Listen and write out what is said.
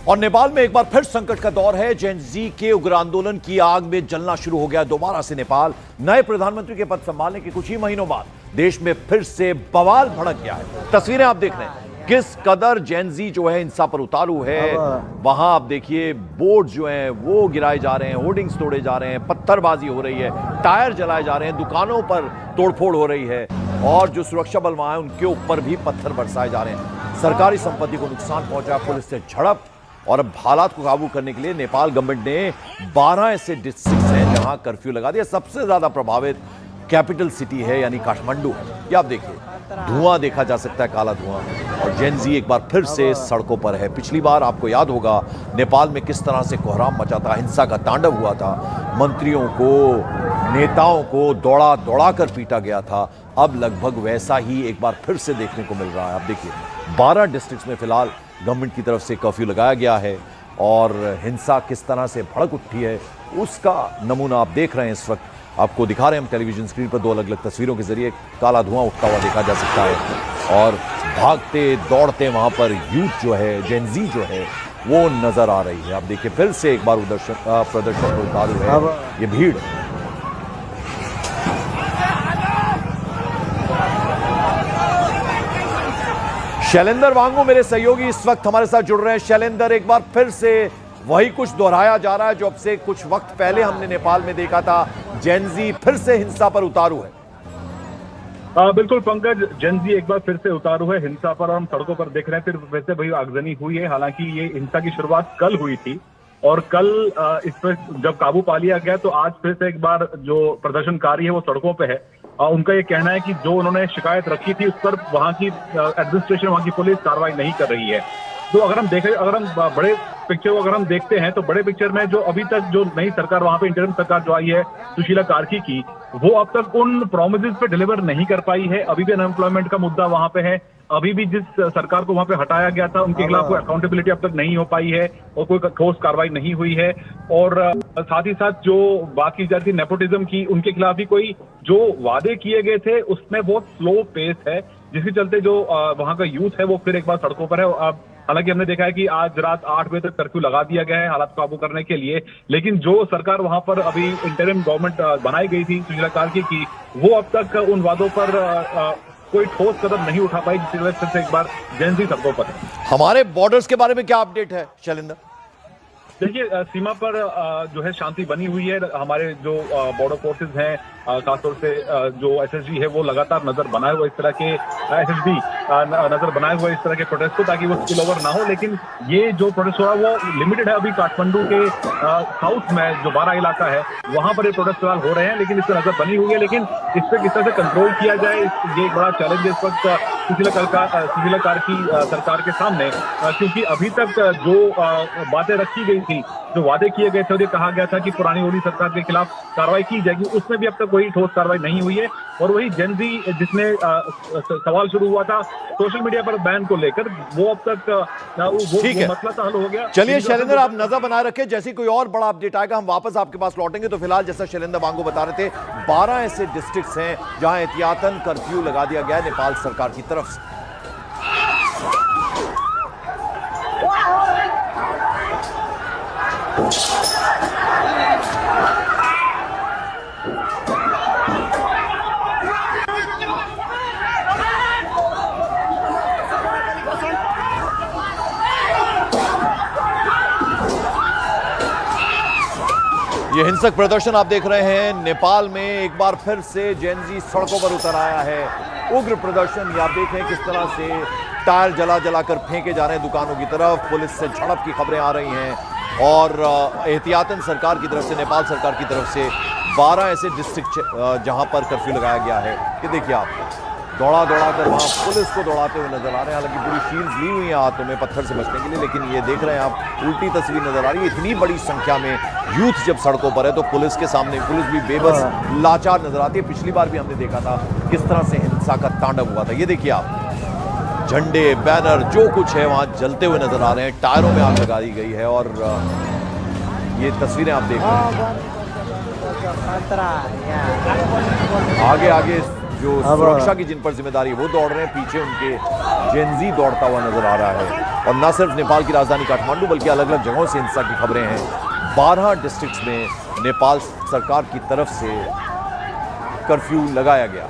और नेपाल में एक बार फिर संकट का दौर है। जेन जी के उग्र आंदोलन की आग में जलना शुरू हो गया दोबारा से नेपाल। नए प्रधानमंत्री के पद संभालने के कुछ ही महीनों बाद देश में फिर से बवाल भड़क गया है। तस्वीरें आप देख रहे हैं किस कदर जेन जी जो है हिंसा पर उतारू है। वहां आप देखिए बोर्ड जो हैं वो गिराए जा रहे हैं, होर्डिंग्स तोड़े जा रहे हैं, पत्थरबाजी हो रही है, टायर जलाए जा रहे हैं, दुकानों पर तोड़फोड़ हो रही है और जो सुरक्षा बल वहां है उनके ऊपर भी पत्थर बरसाए जा रहे हैं। सरकारी संपत्ति को नुकसान पहुंचा, पुलिस से झड़प। और अब हालात को काबू करने के लिए नेपाल गवर्नमेंट ने 12 ऐसे डिस्ट्रिक्ट्स हैं जहां कर्फ्यू लगा दिया। सबसे ज्यादा प्रभावित कैपिटल सिटी है यानी काठमांडू। ये आप देखिए धुआं देखा जा सकता है, काला धुआं। और जेन जी एक बार फिर से सड़कों पर है। पिछली बार आपको याद होगा नेपाल में किस तरह से कोहराम मचा था, हिंसा का तांडव हुआ था, मंत्रियों को, नेताओं को दौड़ा दौड़ा कर पीटा गया था। अब लगभग वैसा ही एक बार फिर से देखने को मिल रहा है। आप देखिए 12 डिस्ट्रिक्ट्स में फिलहाल गवर्नमेंट की तरफ से कर्फ्यू लगाया गया है और हिंसा किस तरह से भड़क उठी है उसका नमूना आप देख रहे हैं। इस वक्त आपको दिखा रहे हैं हम टेलीविजन स्क्रीन पर, 2 अलग अलग तस्वीरों के जरिए काला धुआं उठता हुआ देखा जा सकता है और भागते दौड़ते वहां पर यूथ जो है, जेन जी जो है वो नजर आ रही है। आप देखिए फिर से एक बार प्रदर्शन पर उतारू है ये भीड़। शैलेंद्र वांगू मेरे सहयोगी इस वक्त हमारे साथ जुड़ रहे हैं। शैलेंद्र, एक बार फिर से वही कुछ दोहराया जा रहा है जो अब से कुछ वक्त पहले हमने नेपाल में देखा था। जेन जी फिर से हिंसा पर उतारू है। बिल्कुल पंकज, जेन जी एक बार फिर से उतारू है हिंसा पर और हम सड़कों पर देख रहे हैं। फिर वैसे वही आगजनी हुई है। हालांकि ये हिंसा की शुरुआत कल हुई थी और कल इस पर जब काबू पा लिया गया तो आज फिर से एक बार जो प्रदर्शनकारी है वो सड़कों पे है। उनका ये कहना है कि जो उन्होंने शिकायत रखी थी उस पर वहां की एडमिनिस्ट्रेशन, वहां की पुलिस कार्रवाई नहीं कर रही है। तो अगर हम बड़े पिक्चर को अगर हम देखते हैं तो बड़े पिक्चर में जो अभी तक जो नई सरकार वहां पे इंटरिम सरकार जो आई है सुशीला कार्की की, वो अब तक उन प्रोमिसेस पे डिलीवर नहीं कर पाई है। अभी भी अनएम्प्लॉयमेंट का मुद्दा वहां पे है। अभी भी जिस सरकार को वहां पे हटाया गया था उनके खिलाफ कोई अकाउंटेबिलिटी अब तक नहीं हो पाई है और कोई ठोस कार्रवाई नहीं हुई है। और साथ ही साथ जो बात की जाती है नेपोटिज्म की, उनके खिलाफ भी कोई जो वादे किए गए थे उसमें बहुत स्लो पेस है, जिसके चलते जो वहां का यूथ है वो फिर एक बार सड़कों पर है। हालांकि हमने देखा है कि आज रात 8 बजे तक कर्फ्यू लगा दिया गया है हालात को काबू करने के लिए, लेकिन जो सरकार वहां पर अभी इंटरिम गवर्नमेंट बनाई गई थी सुशीला कार्की की, वो अब तक उन वादों पर कोई ठोस कदम नहीं उठा पाई, जिसकी वजह से एक बार जेन जी सड़कों पर है। हमारे बॉर्डर्स के बारे में क्या अपडेट है शैलेंद्र? देखिए सीमा पर जो है शांति बनी हुई है। हमारे जो बॉर्डर फोर्सेज हैं, खासतौर से जो एसएसबी है वो लगातार नजर बनाए हुए इस तरह के एसएसबी नजर बनाए हुए इस तरह के प्रोटेस्ट को, ताकि वो स्पिल ओवर ना हो। लेकिन ये जो प्रोटेस्ट हो रहा है वो लिमिटेड है। अभी काठमांडू के साउथ में जो बारा इलाका है वहां पर ये प्रोटेस्ट फिलहाल हो रहे हैं, लेकिन इस पर नजर बनी हुई है। लेकिन इस पर किस तरह से कंट्रोल किया जाए, ये एक बड़ा चैलेंज है इस वक्त सुशीला कार्की सरकार के सामने, क्योंकि अभी तक जो बातें रखी गई थी, जो वादे किए गए थे और ये कहा गया था कि पुरानी ओली सरकार के खिलाफ कार्रवाई की जाएगी, उसमें भी अब तक कोई ठोस कार्रवाई नहीं हुई है। और वही जेन जी जिसमें सवाल शुरू हुआ था सोशल मीडिया पर बैन को लेकर, वो अब तक वो मसला तो हल हो गया। चलिए शैलेंद्र, आप नजर बनाए रखें, जैसे कोई और बड़ा अपडेट आएगा हम वापस आपके पास लौटेंगे। तो फिलहाल जैसा शैलेंद्र वांगू बता रहे थे 12 ऐसे डिस्ट्रिक्ट्स हैं जहां एहतियातन कर्फ्यू लगा दिया गया है नेपाल सरकार की तरफ से। ये हिंसक प्रदर्शन आप देख रहे हैं नेपाल में एक बार फिर से जेन जी सड़कों पर उतर आया है। उग्र प्रदर्शन ये आप देख रहे हैं किस तरह से टायर जला जलाकर फेंके जा रहे हैं दुकानों की तरफ। पुलिस से झड़प की खबरें आ रही हैं और एहतियातन सरकार की तरफ से, नेपाल सरकार की तरफ से 12 ऐसे डिस्ट्रिक्ट जहां पर कर्फ्यू लगाया गया है। कि देखिए आप दौड़ा दौड़ा कर वहां पुलिस को दौड़ाते हुए नजर आ रहे हैं। हालांकि पूरी शील्ड्स ली हुई हैं हाथों में पत्थर से बचने के लिए, लेकिन ये देख रहे हैं आप उल्टी तस्वीर नजर आ रही है। इतनी बड़ी संख्या में यूथ जब सड़कों पर है तो पुलिस के सामने पुलिस भी बेबस लाचार नजर आती है। पिछली बार भी हमने देखा था किस तरह से हिंसा का तांडव हुआ था। ये देखिए आप झंडे, बैनर, जो कुछ है वहां जलते हुए नजर आ रहे हैं। टायरों में आग लगा दी गई है और ये तस्वीरें आप देख रहे हैं। आगे आगे जो सुरक्षा की जिन पर जिम्मेदारी है वो दौड़ रहे हैं, पीछे उनके जेन जी दौड़ता हुआ नजर आ रहा है। और न सिर्फ नेपाल की राजधानी काठमांडू बल्कि अलग अलग जगहों से हिंसा की खबरें हैं। 12 डिस्ट्रिक्ट्स में नेपाल सरकार की तरफ से कर्फ्यू लगाया गया।